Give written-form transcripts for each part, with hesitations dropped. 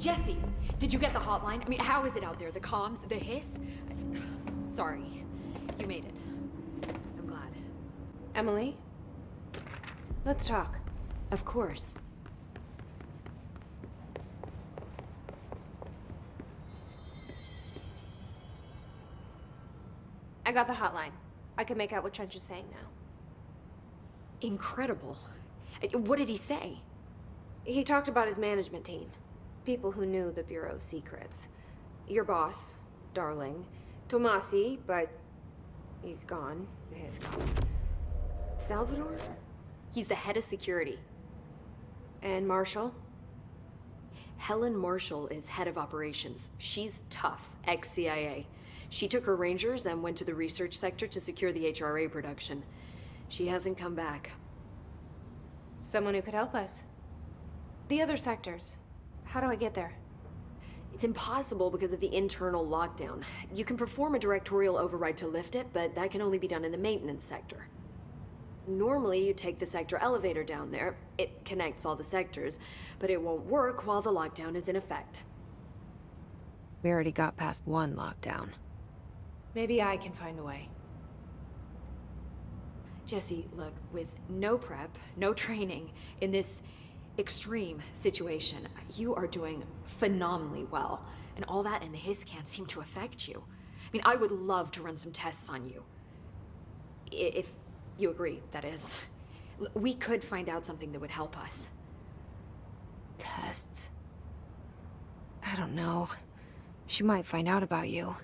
Jesse, did you get the hotline? I mean, how is it out there? The comms, the hiss? Sorry, you made it. I'm glad. Emily? Let's talk. Of course. I got the hotline. I can make out what Trench is saying now. Incredible. What did he say? He talked about his management team. People who knew the Bureau's secrets. Your boss, Darling. Tomasi, but he's gone. He's gone. Salvador? He's the head of security. And Marshall? Helen Marshall is head of operations. She's tough, ex-CIA. She took her Rangers and went to the research sector to secure the HRA production. She hasn't come back. Someone who could help us. The other sectors. How do I get there? It's impossible because of the internal lockdown. You can perform a directorial override to lift it, but that can only be done in the maintenance sector. Normally, you take the sector elevator down there. It connects all the sectors, but it won't work while the lockdown is in effect. We already got past one lockdown. Maybe I can find a way. Jesse, look, with no prep, no training, in this extreme situation, you are doing phenomenally well. And all that and the hiss can't seem to affect you. I mean, I would love to run some tests on you. If you agree, that is. We could find out something that would help us. Tests? I don't know. She might find out about you.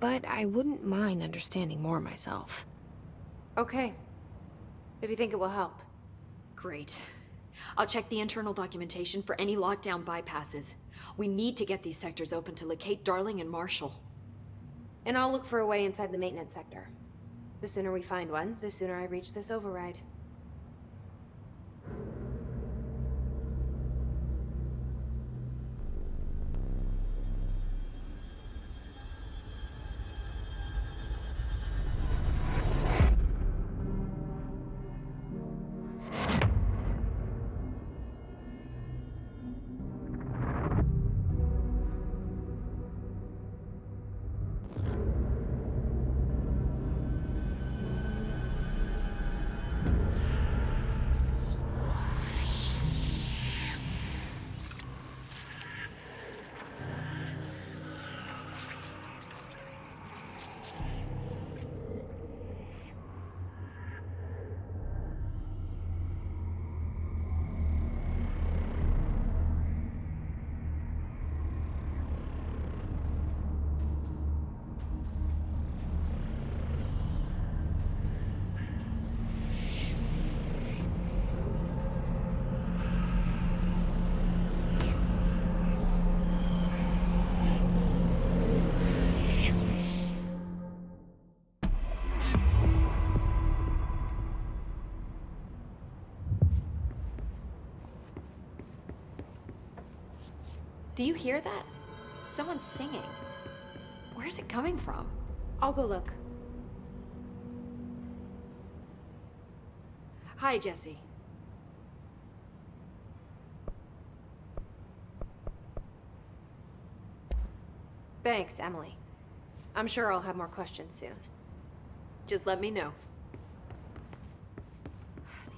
But I wouldn't mind understanding more myself. Okay. If you think it will help. Great. I'll check the internal documentation for any lockdown bypasses. We need to get these sectors open to locate Darling and Marshall. And I'll look for a way inside the maintenance sector. The sooner we find one, the sooner I reach this override. Do you hear that? Someone's singing. Where's it coming from? I'll go look. Hi, Jesse. Thanks, Emily. I'm sure I'll have more questions soon. Just let me know.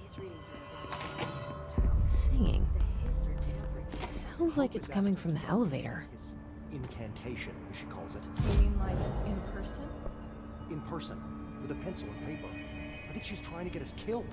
These readings are Singing. The hiss or tampering. Sounds like it's coming from the elevator. Incantation, as she calls it. You mean like in person? In person, with a pencil and paper. I think she's trying to get us killed.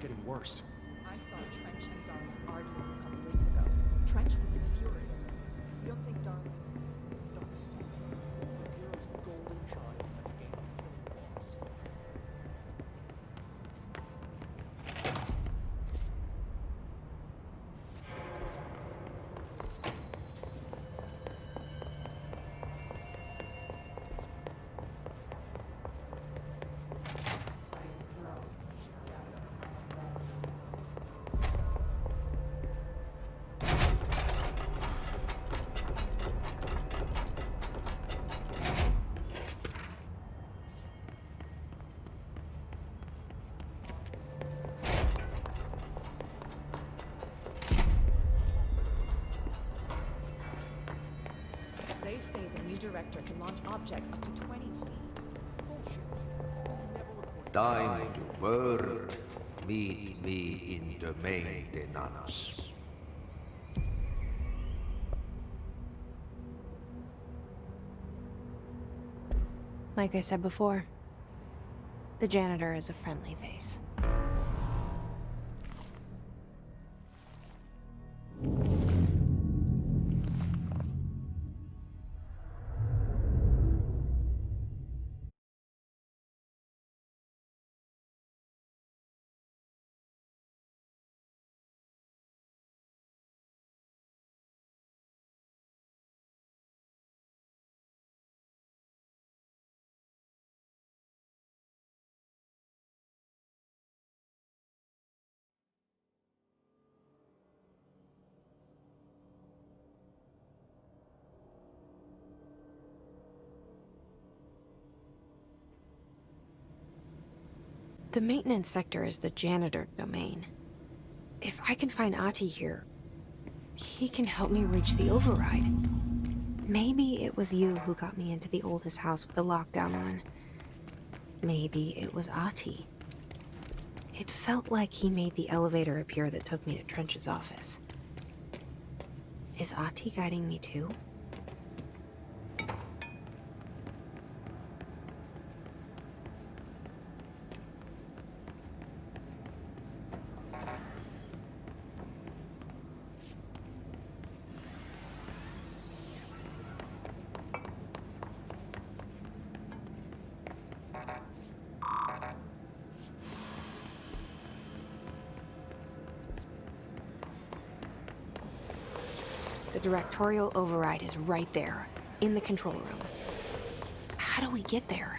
getting worse. I saw Trench and Darling arguing a couple weeks ago. Trench was furious. You don't think Darling... Don't stop. Hero's golden child that gave him loss. They say the new director can launch objects up to 20 feet. Bullshit. Never reported. Time to work. Meet me in the maintenance. Like I said before, the janitor is a friendly face. The maintenance sector is the janitor domain. If I can find Ahti here, he can help me reach the override. Maybe it was you who got me into the oldest house with the lockdown on. Maybe it was Ahti. It felt like he made the elevator appear that took me to Trench's office. Is Ahti guiding me too? The directorial override is right there, in the control room. How do we get there?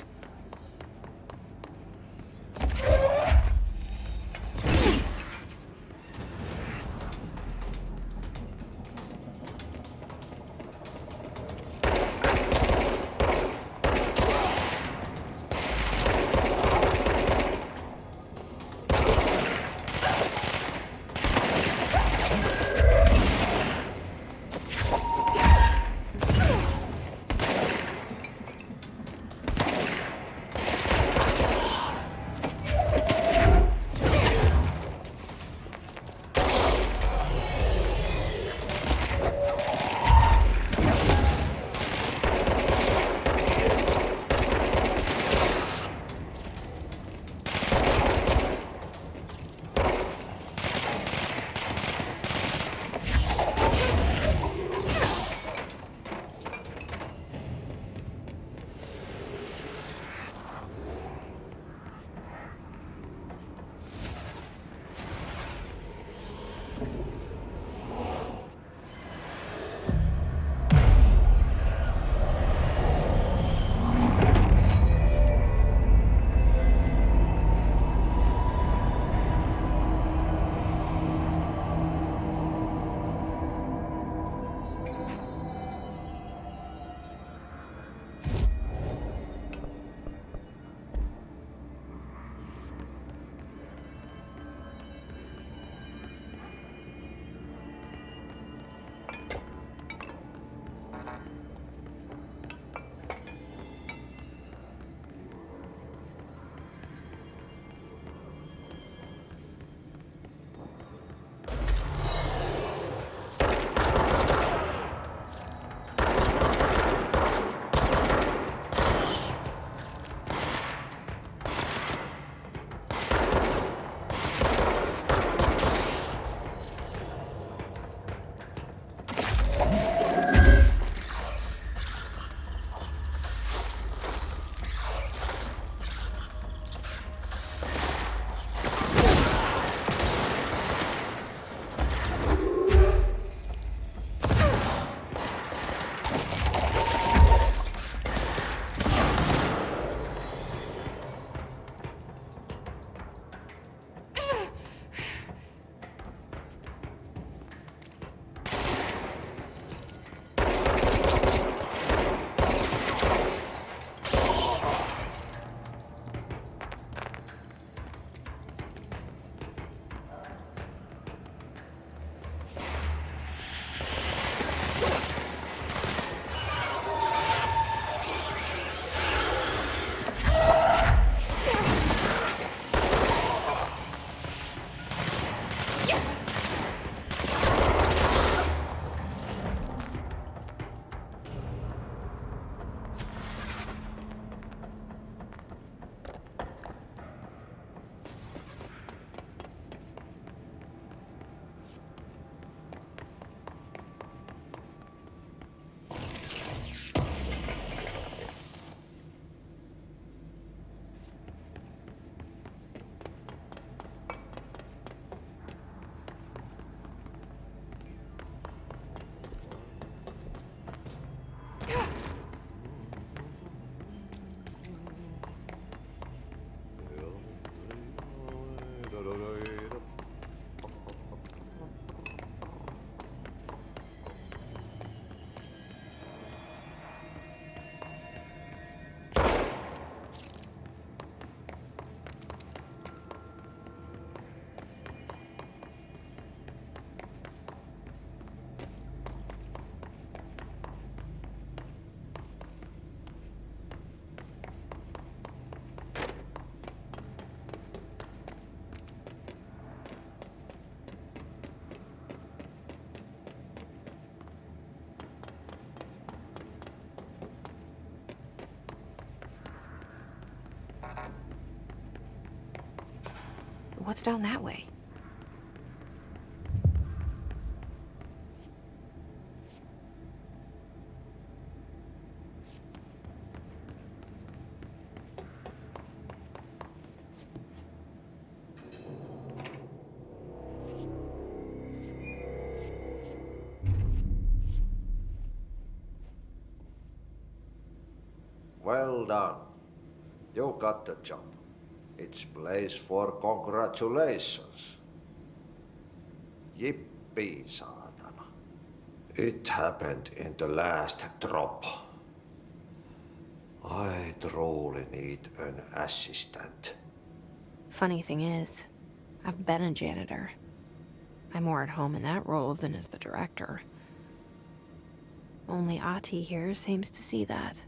What's down that way? Well done. You got the job. It's place for congratulations. Yippee, saatana. It happened in the last drop. I truly need an assistant. Funny thing is, I've been a janitor. I'm more at home in that role than as the director. Only Ahti here seems to see that.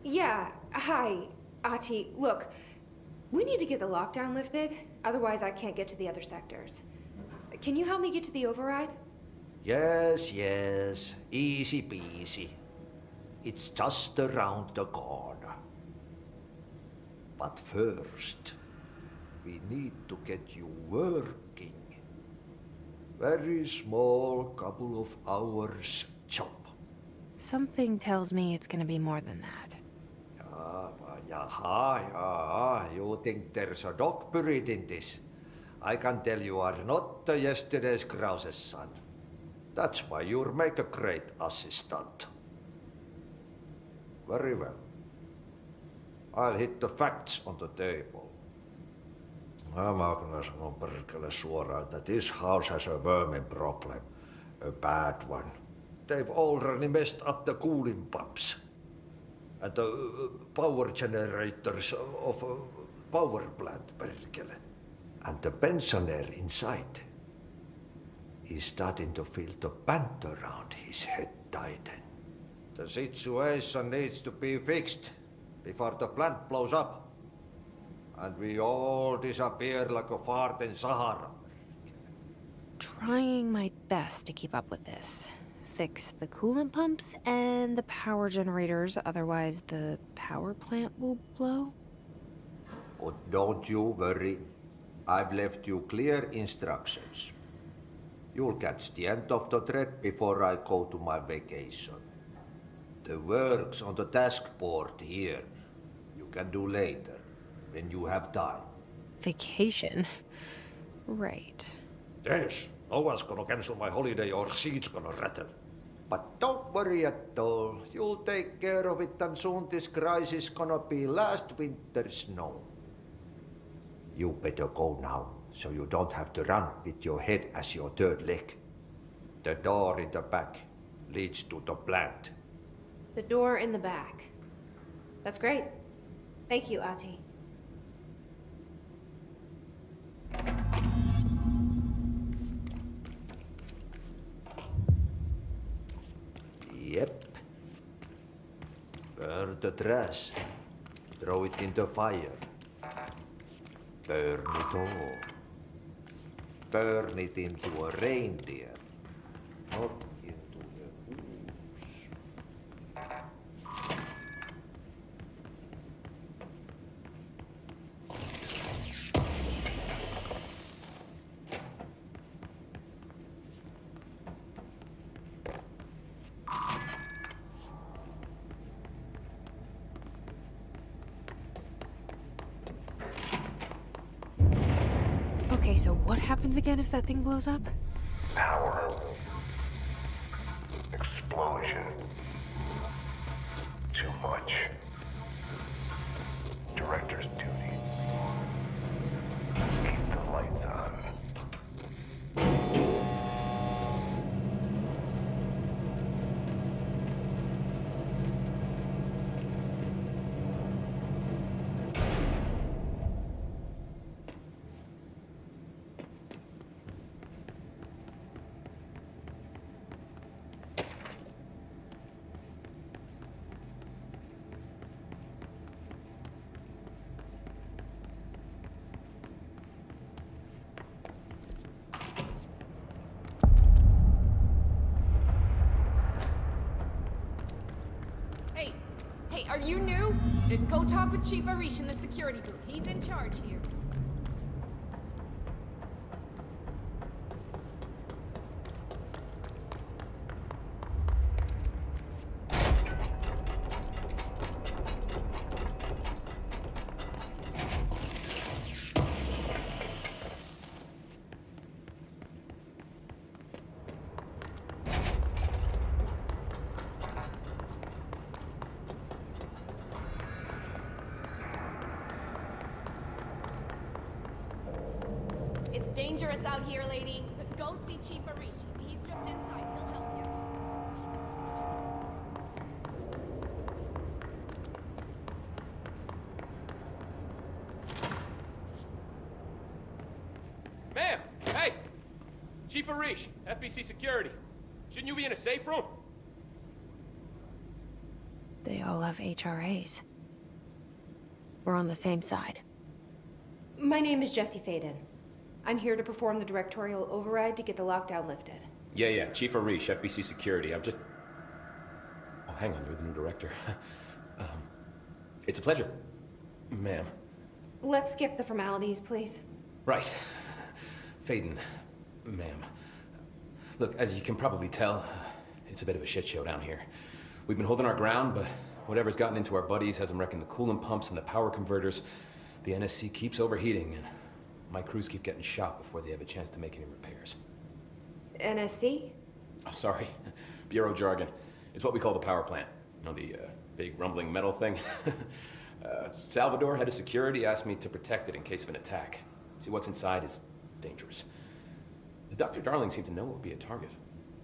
Yeah, hi, Ahti. Look, we need to get the lockdown lifted, otherwise I can't get to the other sectors. Can you help me get to the override? Yes, easy peasy. It's just around the corner. But first, we need to get you working. Very small, couple of hours job. Something tells me it's gonna be more than that. Yaha, you think there's a dog buried in this? I can tell you are not yesterday's Krause's son. That's why you'll make a great assistant. Very well. I'll hit the facts on the table. Mä kyllä sanon perkele suoraan, that this house has a vermin problem. A bad one. They've already messed up the cooling pumps. And the power generators of a power plant, perkele. And the pensioner inside is starting to feel the pant around his head tighten. The situation needs to be fixed before the plant blows up. And we all disappear like a fart in Sahara. Trying my best to keep up with this. Fix the coolant pumps and the power generators, otherwise the power plant will blow. But don't you worry. I've left you clear instructions. You'll catch the end of the thread before I go to my vacation. The work's on the task board here. You can do later, when you have time. Vacation? Right. Yes, no one's gonna cancel my holiday or seat's gonna rattle. But don't worry at all. You'll take care of it and soon this crisis gonna be last winter's snow. You better go now, so you don't have to run with your head as your third leg. The door in the back leads to the plant. The door in the back. That's great. Thank you, Ahti. Yep. Burn the trash. Throw it in the fire. Burn it all. Burn it into a reindeer, not into a goose. Okay, so what happens again if that thing blows up? Power. Explosion. Too much. Director's duty. Keep the lights on. Hey, are you new? Then go talk with Chief Arish in the security booth. He's in charge here. dangerous out here, lady. Go see Chief Arish. He's just inside. He'll help you. Ma'am! Hey! Chief Arish, FBC Security. Shouldn't you be in a safe room? They all have HRAs. We're on the same side. My name is Jesse Faden. I'm here to perform the directorial override to get the lockdown lifted. Yeah, Chief Arish, FBC Security. I'm just... Oh, hang on, you're the new director. It's a pleasure, ma'am. Let's skip the formalities, please. Right. Faden, ma'am. Look, as you can probably tell, it's a bit of a shit show down here. We've been holding our ground, but whatever's gotten into our buddies has them wrecking the coolant pumps and the power converters. The NSC keeps overheating, and my crews keep getting shot before they have a chance to make any repairs. NSC? Oh, sorry. Bureau jargon. It's what we call the power plant. You know, the big rumbling metal thing? Salvador, head of security, asked me to protect it in case of an attack. See, what's inside is dangerous. Dr. Darling seemed to know it would be a target.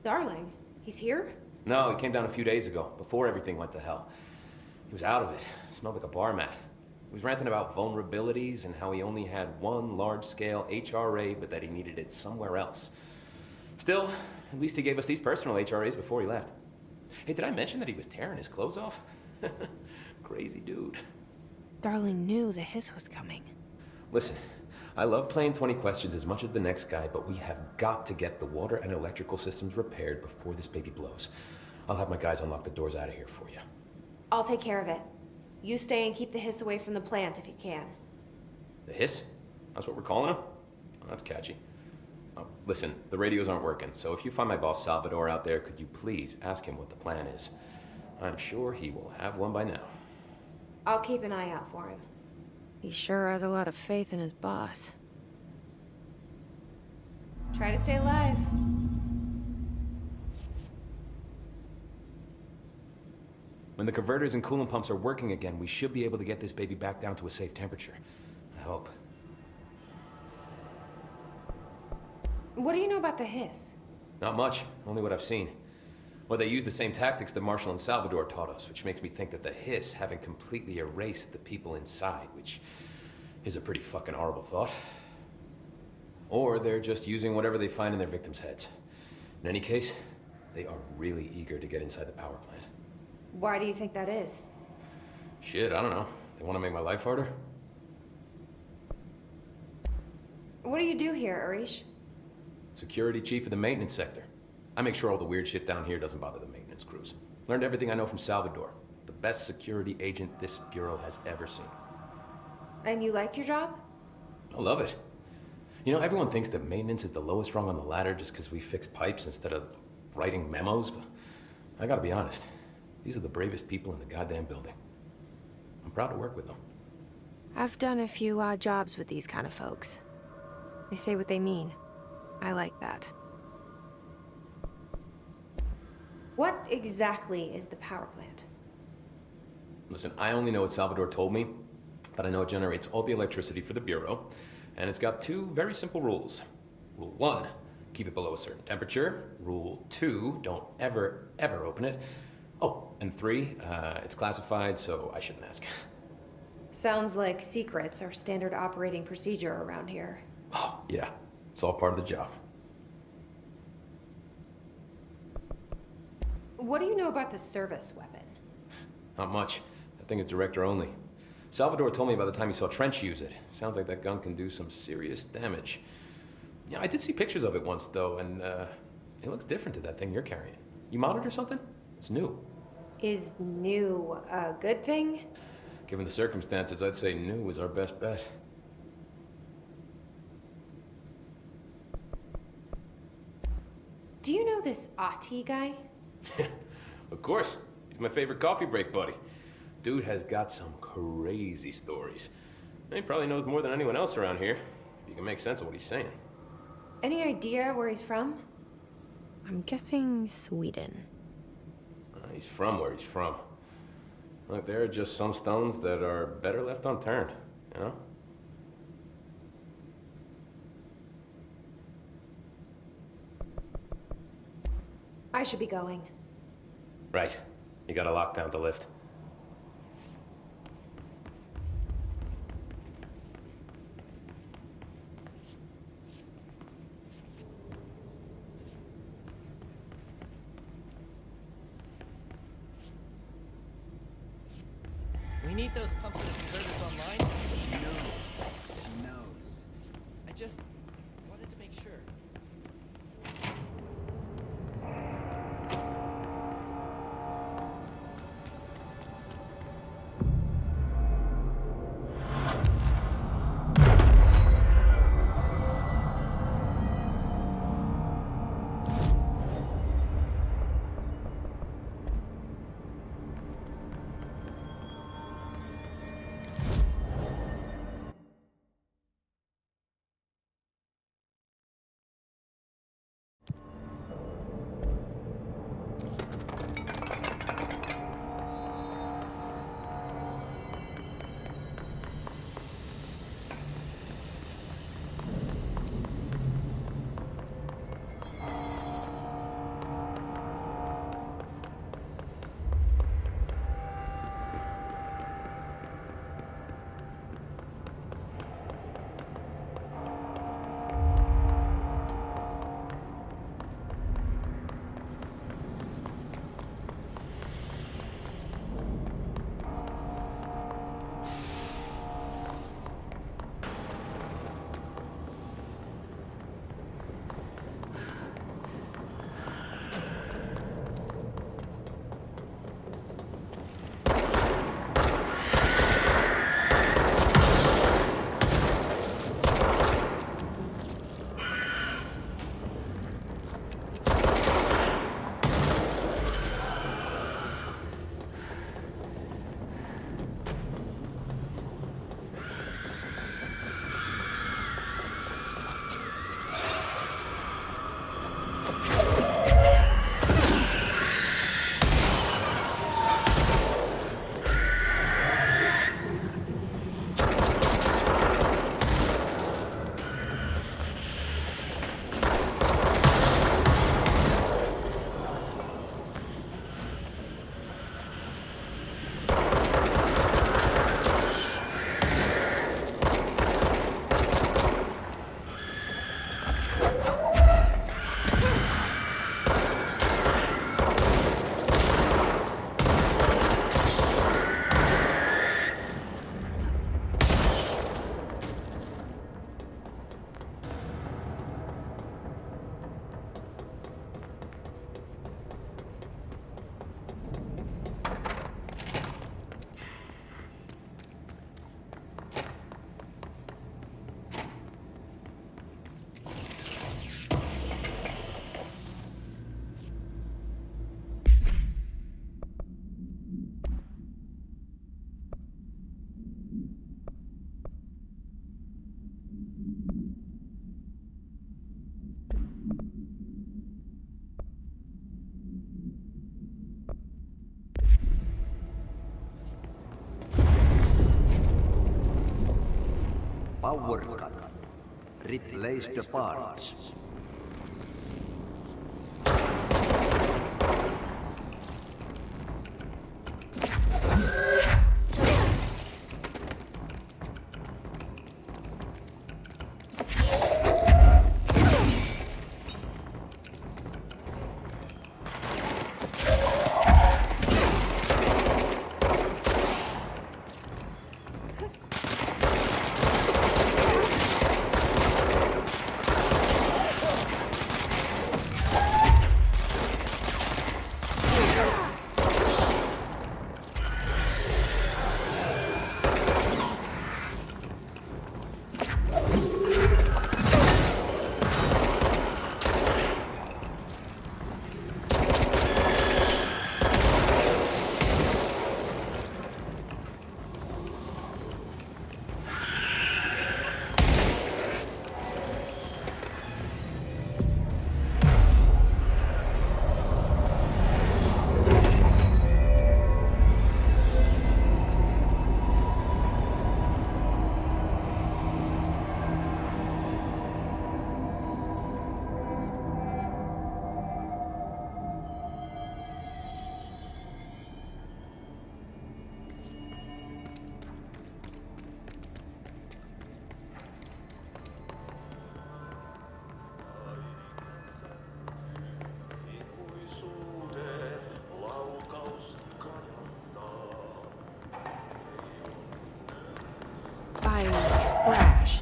Darling? He's here? No, he came down a few days ago, before everything went to hell. He was out of it. Smelled like a bar mat. He was ranting about vulnerabilities and how he only had one large-scale HRA, but that he needed it somewhere else. Still, at least he gave us these personal HRAs before he left. Hey, did I mention that he was tearing his clothes off? Crazy dude. Darling knew the hiss was coming. Listen, I love playing 20 questions as much as the next guy, but we have got to get the water and electrical systems repaired before this baby blows. I'll have my guys unlock the doors out of here for you. I'll take care of it. You stay and keep the hiss away from the plant if you can. The hiss? That's what we're calling him? Oh, that's catchy. Oh, listen, the radios aren't working, so if you find my boss Salvador out there, could you please ask him what the plan is? I'm sure he will have one by now. I'll keep an eye out for him. He sure has a lot of faith in his boss. Try to stay alive. When the converters and coolant pumps are working again, we should be able to get this baby back down to a safe temperature. I hope. What do you know about the hiss? Not much, only what I've seen. Well, they use the same tactics that Marshall and Salvador taught us, which makes me think that the hiss haven't completely erased the people inside, which is a pretty fucking horrible thought. Or they're just using whatever they find in their victims' heads. In any case, they are really eager to get inside the power plant. Why do you think that is? Shit, I don't know. They want to make my life harder? What do you do here, Arish? Security chief of the maintenance sector. I make sure all the weird shit down here doesn't bother the maintenance crews. Learned everything I know from Salvador. The best security agent this bureau has ever seen. And you like your job? I love it. You know, everyone thinks that maintenance is the lowest rung on the ladder just because we fix pipes instead of writing memos, but I gotta be honest. These are the bravest people in the goddamn building. I'm proud to work with them. I've done a few odd jobs with these kind of folks. They say what they mean. I like that. What exactly is the power plant? Listen, I only know what Salvador told me, but I know it generates all the electricity for the Bureau, and it's got two very simple rules. Rule 1, keep it below a certain temperature. Rule 2, don't ever open it. Oh, and 3, it's classified, so I shouldn't ask. Sounds like secrets are standard operating procedure around here. Oh, yeah, it's all part of the job. What do you know about the service weapon? Not much. That thing is director only. Salvador told me by the time he saw Trench use it. Sounds like that gun can do some serious damage. Yeah, I did see pictures of it once, though, and it looks different to that thing you're carrying. You modded or something? It's new. Is new a good thing? Given the circumstances, I'd say new is our best bet. Do you know this Ati guy? Of course. He's my favorite coffee break buddy. Dude has got some crazy stories. He probably knows more than anyone else around here, if you can make sense of what he's saying. Any idea where he's from? I'm guessing Sweden. He's from where he's from. Look, there are just some stones that are better left unturned, you know? I should be going. Right. You gotta lock down the lift. We need those pumps and converters online? No. She knows. I just wanted to make sure. Power cut. Replace the parts.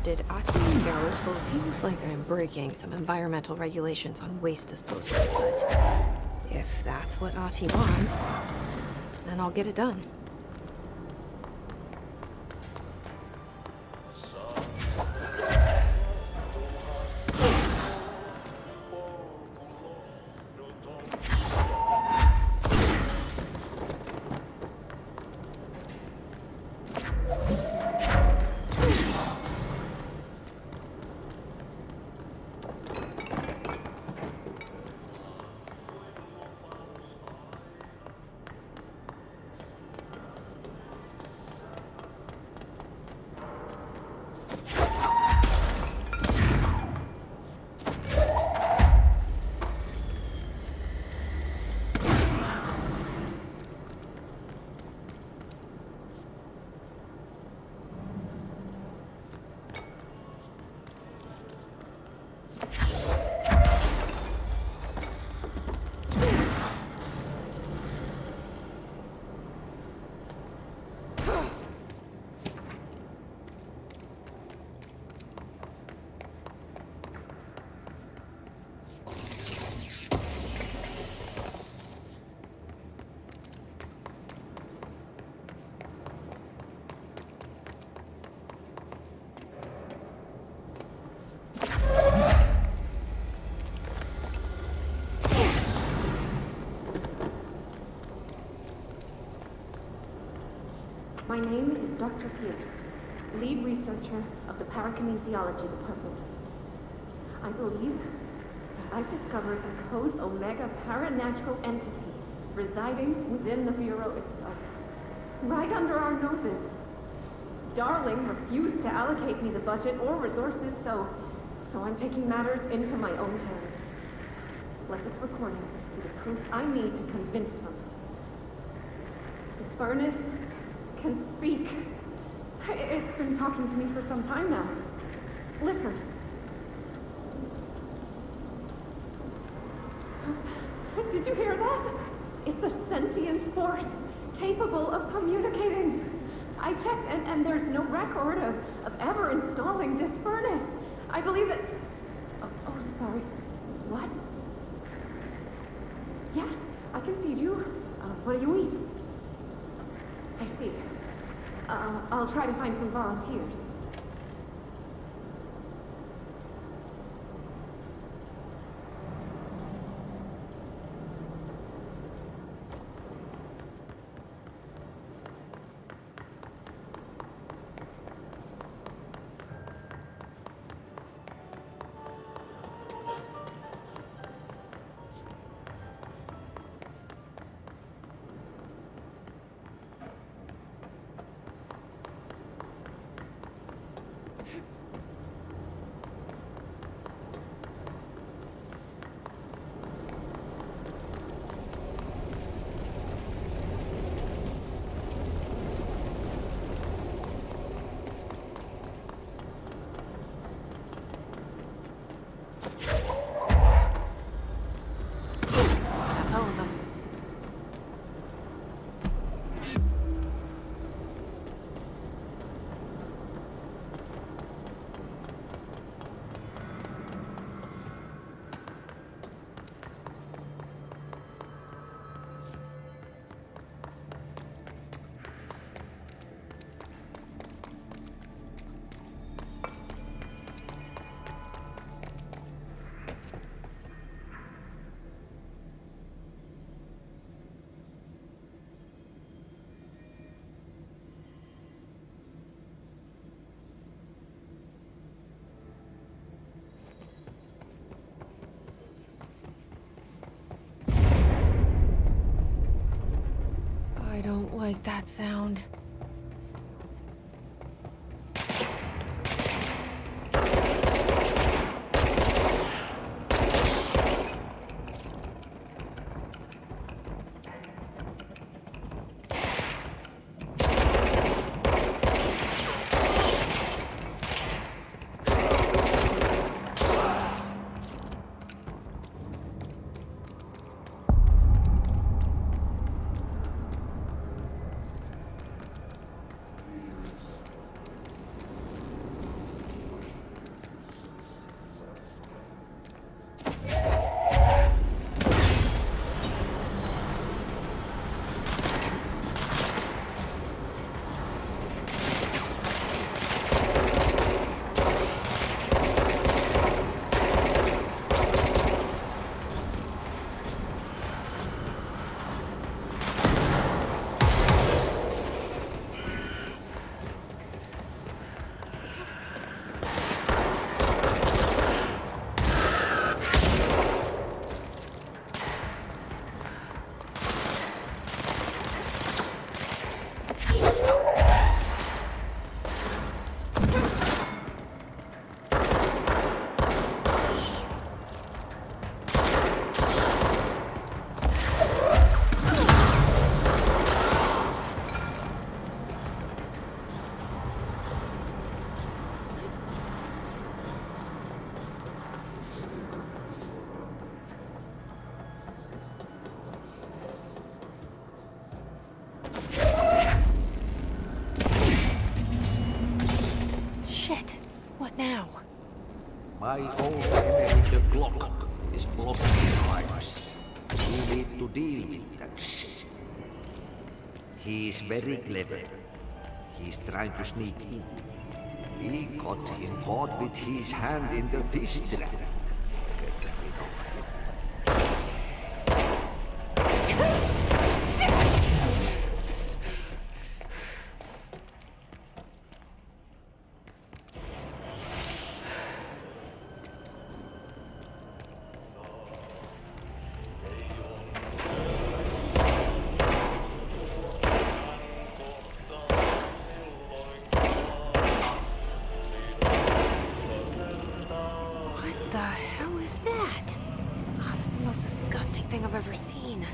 did Ati know? Well, it seems like I'm breaking some environmental regulations on waste disposal, but if that's what Ati wants, then I'll get it done. My name is Dr. Pierce, lead researcher of the Parakinesiology Department. I believe that I've discovered a Code Omega paranatural entity residing within the Bureau itself, right under our noses. Darling refused to allocate me the budget or resources, so I'm taking matters into my own hands. Let this recording be the proof I need to convince them. The furnace can speak. It's been talking to me for some time now. Listen. Did you hear that? It's a sentient force capable of communicating. I checked and there's no record of ever installing this furnace. I believe that... Oh, sorry. What? Yes, I can feed you. What do you eat? I see. I'll try to find some volunteers. I don't like that sound. My old enemy, the clock, is blocking the pipes. We need to deal with that shit. He is very clever. He's trying to sneak in. We got him caught with his hand in the fish trap. What the hell is that? Oh, that's the most disgusting thing I've ever seen.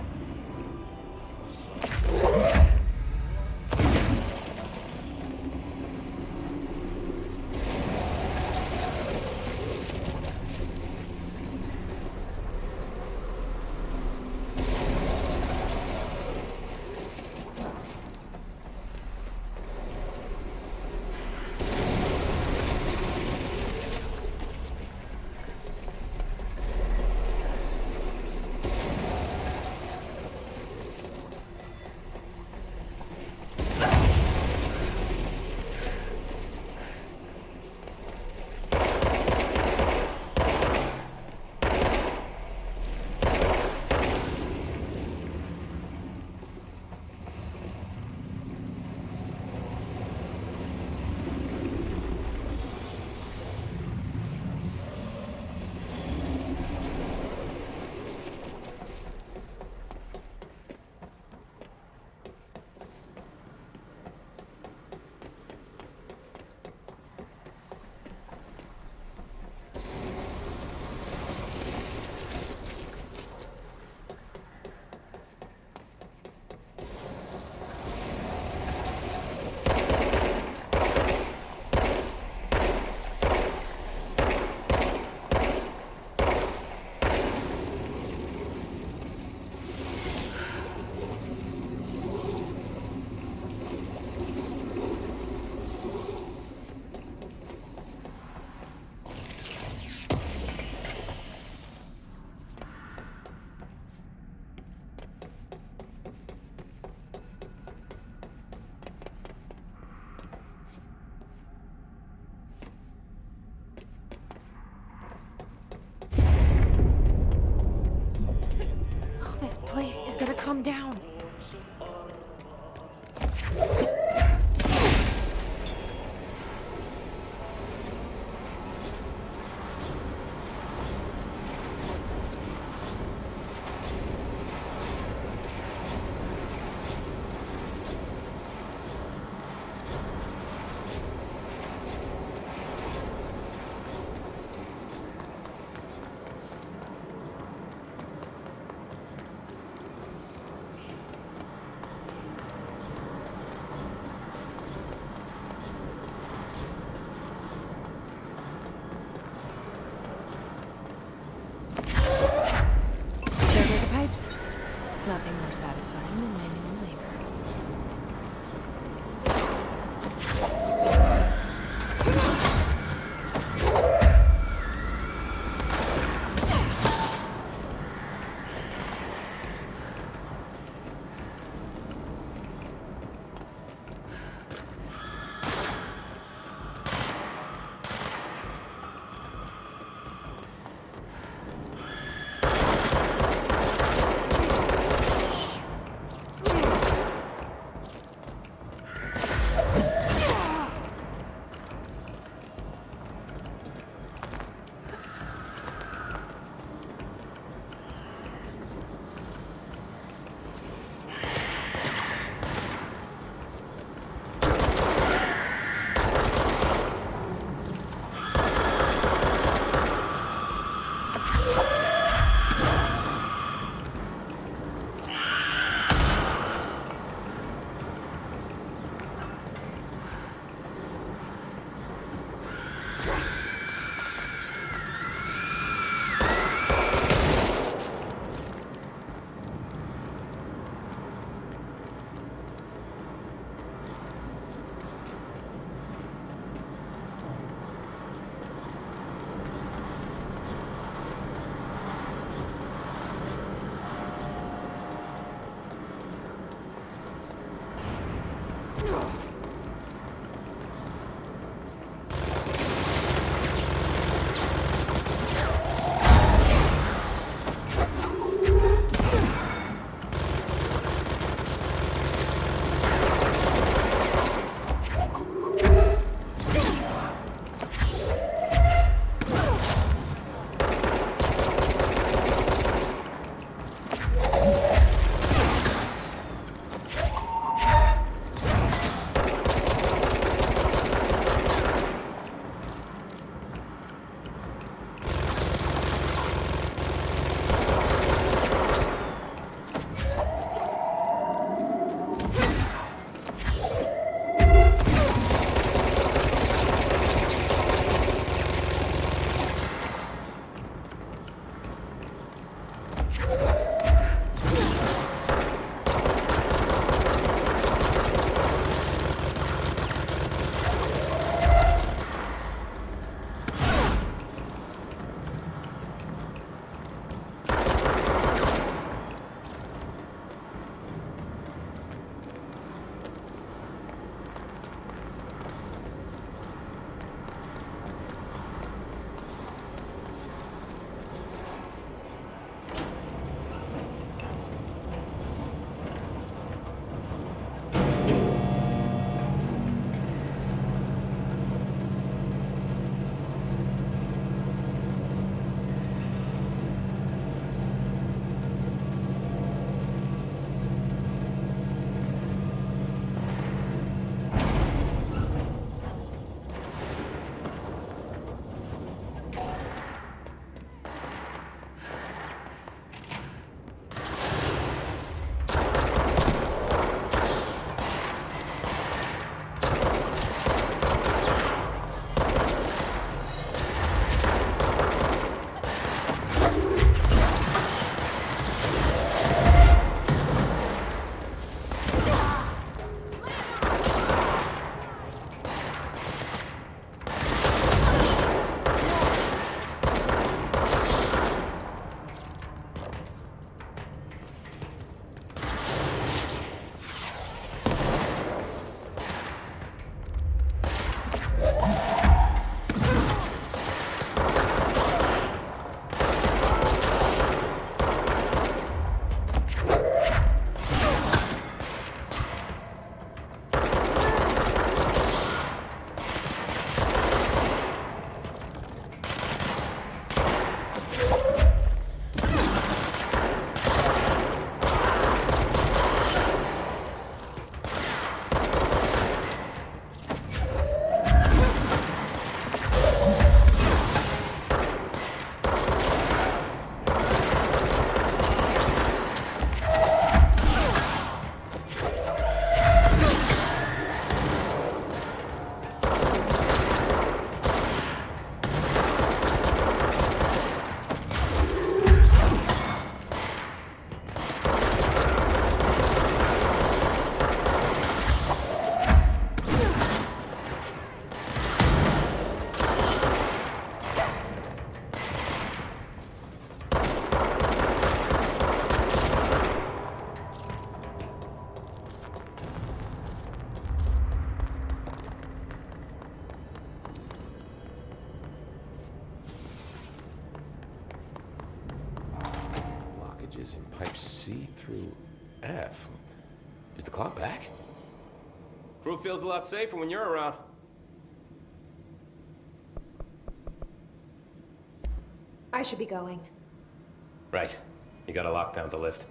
This place is gonna come down. Nothing more satisfying than manual labor. Pipe C through F. Is the clock back? Crew feels a lot safer when you're around. I should be going. Right. You gotta lock down the lift.